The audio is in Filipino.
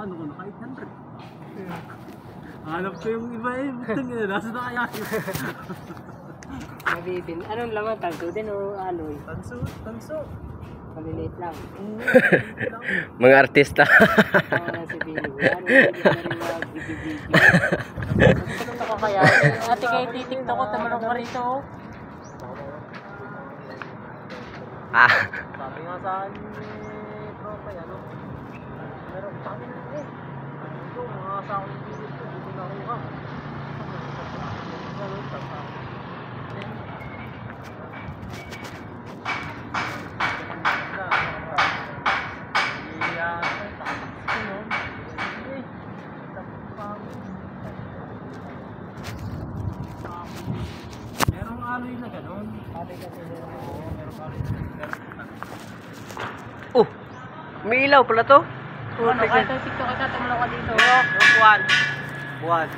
ano ko, naka 800. Hanap ko yung iba eh, butang yun, nasa na kaya yun. Mabibin. Anong laman? Tanso din o aloy? Tanso. Maliliit lang. Mga artista. Si Bini. Ano, hindi na rin mag-video-video. Ano na kaya? Ate kayo titiktok ko, tamanong ka rito. Ah. Sabi nga sa akin ni tropa yan, ano? Meron sabi na eh. Ito, mga sa akin yung video ko, hindi na kuha. Ganun, tata. Merong aloy na gano'n. Oh, may ilaw pala to. Ano, kahit ang tiktok ka, tamanong ka dito. Buwan.